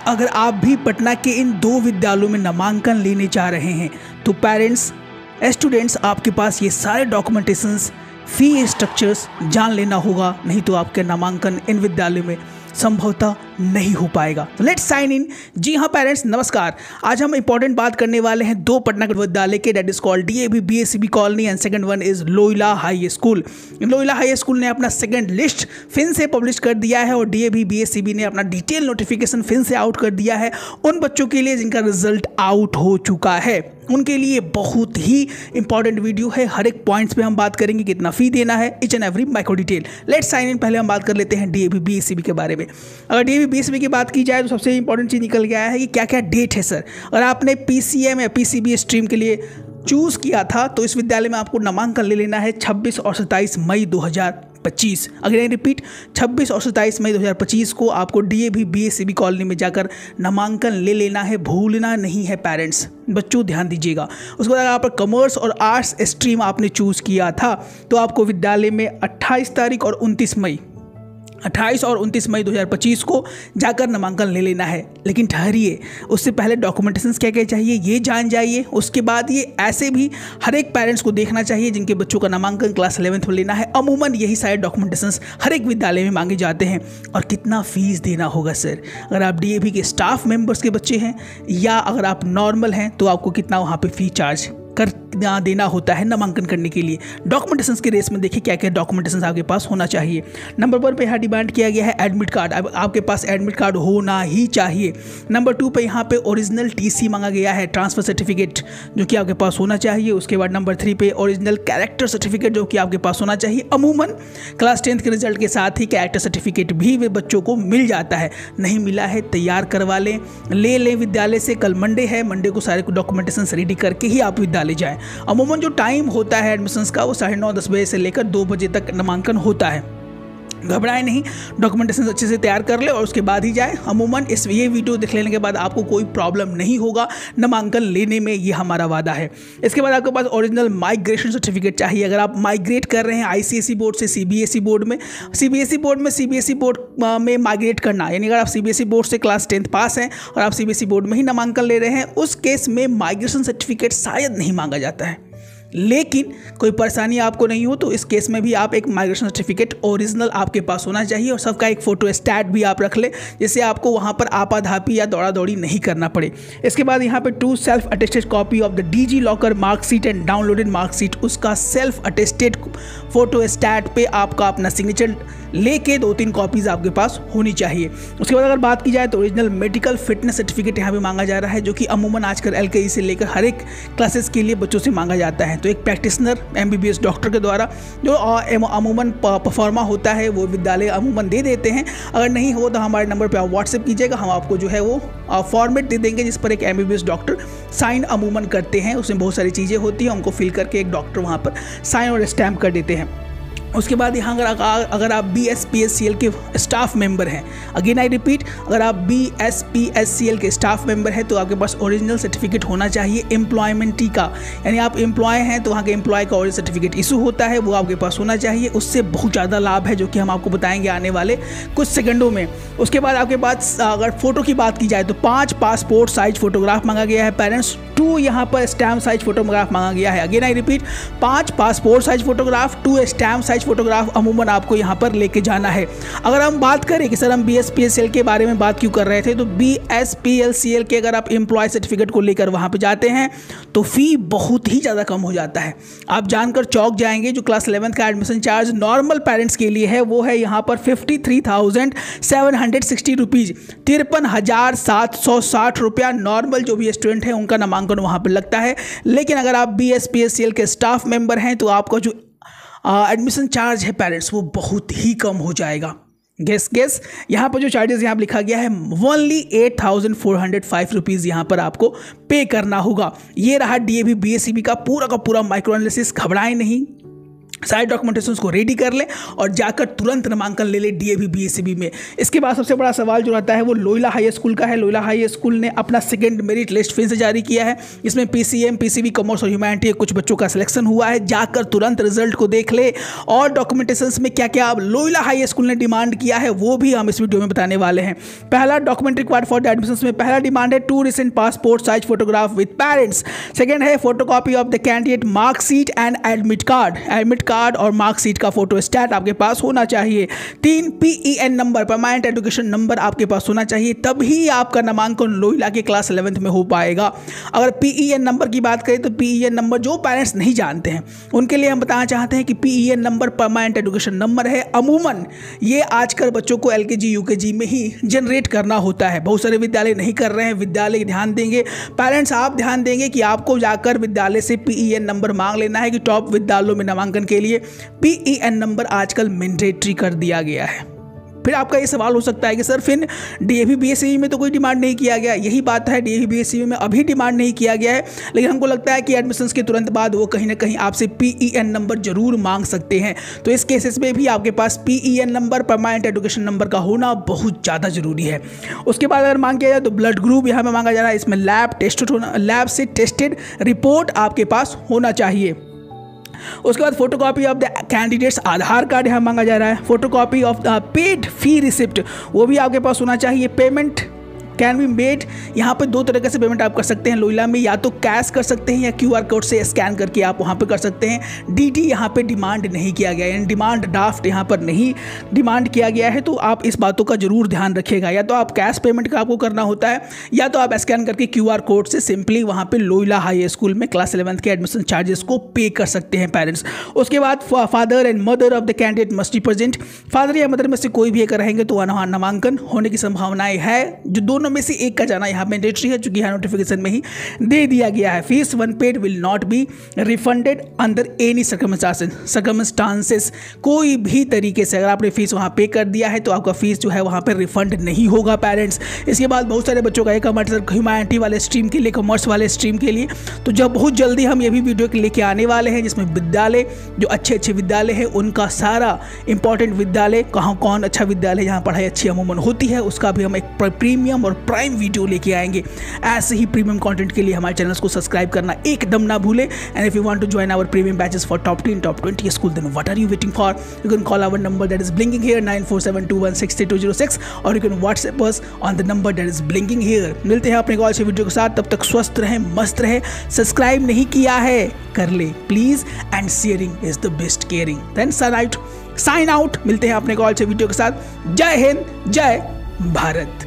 अगर आप भी पटना के इन 2 विद्यालयों में नामांकन लेने जा रहे हैं तो पेरेंट्स, स्टूडेंट्स, आपके पास ये सारे डॉक्यूमेंटेशंस, फी स्ट्रक्चर्स जान लेना होगा, नहीं तो आपका नामांकन इन विद्यालयों में संभवतः नहीं हो पाएगा। तो लेट्स साइन इन। जी हाँ पेरेंट्स, नमस्कार। आज हम इंपॉर्टेंट बात करने वाले हैं 2 पटना के विद्यालय के, that is called DAV BSCB colony and second one is Lohila high school. Lohila high school ने अपना सेकंड लिस्ट फिर से पब्लिश कर दिया है और DAV BSCB ने अपना डिटेल नोटिफिकेशन फिर से आउट कर दिया है उन बच्चों के लिए जिनका रिजल्ट आउट हो चुका है। उनके लिए बहुत ही इंपॉर्टेंट वीडियो है। हर एक पॉइंट्स पे हम बात करेंगे, कितना फी देना है, each and every micro detail. Let's sign in. पहले हम बात कर लेते हैं DAV BSCB के बारे में। अगर DAV BSCB की बात की जाए तो सबसे इंपॉर्टेंट चीज़ निकल गया है कि क्या क्या डेट है सर। अगर आपने PCM या PCB स्ट्रीम के लिए चूज़ किया था तो इस विद्यालय में आपको नामांकन ले लेना है 26 और 27 मई 2025। अगर रिपीट, 26 और 27 मई 2025 को आपको DAV BSCB कॉलोनी में जाकर नामांकन ले लेना है, भूलना नहीं है पेरेंट्स। बच्चों ध्यान दीजिएगा। उसके बाद अगर आप कॉमर्स और आर्ट्स स्ट्रीम आपने चूज़ किया था तो आपको विद्यालय में 28 तारीख और 29 मई 2025 को जाकर नामांकन ले लेना है। लेकिन ठहरिए, उससे पहले डॉक्यूमेंटेशंस क्या क्या चाहिए ये जान जाइए। उसके बाद ये ऐसे भी हर एक पेरेंट्स को देखना चाहिए जिनके बच्चों का नामांकन क्लास 11th में लेना है। अमूमन यही सारे डॉक्यूमेंटेशंस हर एक विद्यालय में मांगे जाते हैं। और कितना फीस देना होगा सर, अगर आप DAV के स्टाफ मेंबर्स के बच्चे हैं या अगर आप नॉर्मल हैं तो आपको कितना वहाँ पे फी चार्ज कर देना होता है नामांकन करने के लिए। डॉक्यूमेंटेशंस के रेस में देखिए क्या क्या डॉक्यूमेंटेशंस आपके पास होना चाहिए। नंबर 1 पे यहाँ डिमांड किया गया है एडमिट कार्ड। आपके पास एडमिट कार्ड होना ही चाहिए। नंबर 2 पे यहाँ पे ओरिजिनल TC मांगा गया है, ट्रांसफर सर्टिफिकेट, जो कि आपके पास होना चाहिए। उसके बाद नंबर 3 पे ओरिजिनल कैरेक्टर सर्टिफिकेट, जो कि आपके पास होना चाहिए। अमूमन क्लास 10th के रिजल्ट के साथ ही कैरेक्टर सर्टिफिकेट भी वे बच्चों को मिल जाता है। नहीं मिला है तैयार करवा लें, ले लें विद्यालय से। कल मंडे है, मंडे को सारे डॉक्यूमेंटेशंस रेडी करके ही आप विद्यालय जाएँ। अमूमन जो टाइम होता है एडमिशन्स का वो 9:30-10 बजे से लेकर 2 बजे तक नामांकन होता है। घबराए नहीं, डॉक्यूमेंटेशन अच्छे से तैयार कर ले और उसके बाद ही जाए। अमूमन ये वीडियो देख लेने के बाद आपको कोई प्रॉब्लम नहीं होगा नामांकन लेने में, ये हमारा वादा है। इसके बाद आपके पास ओरिजिनल माइग्रेशन सर्टिफिकेट चाहिए। अगर आप माइग्रेट कर रहे हैं ICSE बोर्ड से CBSE बोर्ड में, CBSE बोर्ड में माइग्रेट करना, यानी अगर आप CBSE बोर्ड से क्लास 10th पास हैं और आप CBSE बोर्ड में ही नामांकन ले रहे हैं, उस केस में माइग्रेशन सर्टिफिकेट शायद नहीं मांगा जाता है। लेकिन कोई परेशानी आपको नहीं हो तो इस केस में भी आप एक माइग्रेशन सर्टिफिकेट ओरिजिनल आपके पास होना चाहिए और सबका एक फ़ोटो स्टैट भी आप रख ले, जिससे आपको वहाँ पर आपाधापी या दौड़ा दौड़ी नहीं करना पड़े। इसके बाद यहाँ पे 2 self attested copy of the DG locker marksheet and downloaded marksheet, उसका सेल्फ अटेस्टेड फ़ोटो स्टैट पे आपका अपना सिग्नेचर लेके 2-3 कॉपीज़ आपके पास होनी चाहिए। उसके बाद अगर बात की जाए तो ओरिजिनल मेडिकल फिटनेस सर्टिफिकेट यहाँ पे मांगा जा रहा है, जो कि अमूमन आजकल LKG से लेकर हर एक क्लासेस के लिए बच्चों से मांगा जाता है। तो एक प्रैक्टिशनर MBBS डॉक्टर के द्वारा जो अमूमन परफॉर्मा होता है वो विद्यालय अमूमन दे देते हैं। अगर नहीं हो तो हमारे नंबर पर आप व्हाट्सएप कीजिएगा, हम आपको जो है वो फॉर्मेट दे देंगे जिस पर एक MBBS डॉक्टर साइन अमूमन करते हैं। उसमें बहुत सारी चीज़ें होती हैं, उनको फिल करके एक डॉक्टर वहाँ पर साइन और स्टैम्प कर देते हैं। उसके बाद यहाँ अगर आप BSPSCL के स्टाफ मेंबर हैं, अगेन आई रिपीट, अगर आप BSPSCL के स्टाफ मेंबर हैं तो आपके पास ओरिजिनल सर्टिफिकेट होना चाहिए एम्प्लॉयमेंटी का, यानी आप एम्प्लॉय हैं तो वहाँ के एम्प्लॉय का ओरिजिनल सर्टिफिकेट इशू होता है, वो आपके पास होना चाहिए। उससे बहुत ज़्यादा लाभ है जो कि हम आपको बताएंगे आने वाले कुछ सेकंडों में। उसके बाद आपके पास अगर फ़ोटो की बात की जाए तो 5 पासपोर्ट साइज फ़ोटोग्राफ मांगा गया है पेरेंट्स, 2 यहाँ पर स्टैम्प साइज फोटोग्राफ मांगा गया है। Again I repeat, 5 passport size photograph, 2 stamp size photograph अमूमन आपको यहाँ पर लेके जाना है। अगर हम बात करें कि सर हम BSPSCL के बारे में बात क्यों कर रहे थे, तो BSPSCL के अगर आप एम्प्लॉय सर्टिफिकेट को लेकर वहाँ पे जाते हैं तो फ़ी बहुत ही ज़्यादा कम हो जाता है। आप जानकर चौंक जाएंगे। जो क्लास 11th का एडमिशन चार्ज नॉर्मल पेरेंट्स के लिए है वो है यहाँ पर 53,760 रुपीज़, 53,760 रुपया। नॉर्मल जो भी स्टूडेंट है उनका नामांकन वहाँ पर लगता है। लेकिन अगर आप BSPSCL के स्टाफ मेंबर हैं तो आपका जो एडमिशन चार्ज है पेरेंट्स वो बहुत ही कम हो जाएगा। गेस यहाँ पर जो चार्जेस यहाँ पर लिखा गया है ओनली 8,405 रुपीज़ यहाँ पर आपको पे करना होगा। ये रहा DAV BSCB का पूरा माइक्रो एनालिसिस। घबराएं नहीं, सारे डॉक्यूमेंटेशंस को रेडी कर लें और जाकर तुरंत नामांकन ले लें डीएवी बीएससीबी में। इसके बाद सबसे बड़ा सवाल जो रहता है वो लोयला हाई स्कूल का है। लोयला हाई स्कूल ने अपना सेकंड मेरिट लिस्ट फिर से जारी किया है। इसमें पीसीएम, पीसीबी, कॉमर्स और ह्यूमैनिटी कुछ बच्चों का सिलेक्शन हुआ है। जाकर तुरंत रिजल्ट को देख ले और डॉक्यूमेंटेशंस में क्या क्या लोयला हाई स्कूल ने डिमांड किया है वो भी हम इस वीडियो में बताने वाले हैं। पहला document required for the admission में पहला डिमांड है 2 recent passport size photograph with parents. Second है photocopy of the candidate marksheet and admit card और मार्कशीट का फोटो स्टैट आपके पास होना चाहिए। 3 PEN number, permanent education number आपके पास होना चाहिए, तभी आपका नामांकन लोयला के क्लास 11th में हो पाएगा। अगर PEN नंबर की बात करें तो PEN नंबर जो पेरेंट्स नहीं जानते हैं उनके लिए हम बताना चाहते हैं कि PEN number permanent education number है। अमूमन ये आजकल बच्चों को LKG UKG में ही जनरेट करना होता है। बहुत सारे विद्यालय नहीं कर रहे हैं, विद्यालय ध्यान देंगे, पेरेंट्स आप ध्यान देंगे कि आपको जाकर विद्यालय से PEN नंबर मांग लेना है कि टॉप विद्यालयों में नामांकन के लिए PEN नंबर आजकल मैंडेटरी कर दिया गया है। फिर आपका ये सवाल हो सकता है कि सर फिर डीएवी बीएससीबी में तो कोई डिमांड नहीं किया गया। यही बात है, डीएवी बीएससीबी में अभी डिमांड नहीं किया गया है, लेकिन हमको लगता है कि एडमिशन्स के तुरंत बाद वो कहीं ना कहीं आपसे PEN नंबर जरूर मांग सकते हैं। तो इस केसेस में भी आपके पास PEN number, permanent education number का होना बहुत ज़्यादा जरूरी है। उसके बाद अगर मांग किया जाए तो ब्लड ग्रुप यहाँ पर मांगा जा रहा है। इसमें लैब से टेस्टेड रिपोर्ट आपके पास होना चाहिए। उसके बाद photocopy of the candidates Aadhaar card यहाँ मांगा जा रहा है। Photocopy of the paid fee receipt वो भी आपके पास होना चाहिए। पेमेंट कैन बी मेड, यहाँ पे 2 तरीके से पेमेंट आप कर सकते हैं लोयला में, या तो कैश कर सकते हैं या QR कोड से स्कैन करके आप वहाँ पे कर सकते हैं। DD यहाँ पे डिमांड नहीं किया गया है, यानी डिमांड ड्राफ्ट यहाँ पर नहीं डिमांड किया गया है। तो आप इस बातों का जरूर ध्यान रखिएगा, या तो आप कैश पेमेंट का आपको करना होता है या तो आप स्कैन करके QR कोड से सिंपली वहाँ पर लोयला हाई स्कूल में क्लास 11th के एडमिशन चार्जेस को पे कर सकते हैं पेरेंट्स। उसके बाद father and mother of the candidate must be present. Father या मदर में से कोई भी एक रहेंगे तो वहाँ नामांकन होने की संभावनाएं है। जो दोनों में से एक का जाना यहाँ मैंडेटरी है, चूंकि यहाँ नोटिफिकेशन में ही दे दिया गया है। Fees one paid will not be refunded under any circumstances. कोई भी तरीके से अगर आपने फीस वहाँ पे कर दिया है तो आपका फीस जो है वहाँ पे रिफंड नहीं होगा पेरेंट्स। इसके बाद बहुत सारे बच्चों का एक कमेंट सर ह्यूमैनिटी वाले स्ट्रीम के लिए, कॉमर्स वाले स्ट्रीम के लिए, तो जब बहुत जल्दी हम ये भी वीडियो लेके आने वाले हैं जिसमें विद्यालय जो अच्छे अच्छे विद्यालय हैं उनका सारा इंपॉर्टेंट विद्यालय कहाँ कौन अच्छा विद्यालय जहाँ पढ़ाई अच्छी अमूमन होती है उसका भी हम एक प्रीमियम और प्राइम वीडियो लेके आएंगे। ऐसे ही प्रीमियम कंटेंट के लिए हमारे चैनल को सब्सक्राइब करना एकदम ना भूले। And if you want to join our premium batches for top 10 top 20 school then what are you waiting for? You can call our number that is blinking here 9472163206 और you can WhatsApp us on the number that is blinking here. मिलते हैं अपने call से video के साथ, तब तक स्वस्थ रहें, मस्त रहें। सब्सक्राइब नहीं किया है कर ले please, and sharing is the best caring. Then sign out. मिलते हैं अपने कॉल से वीडियो के साथ। जय हिंद, जय भारत।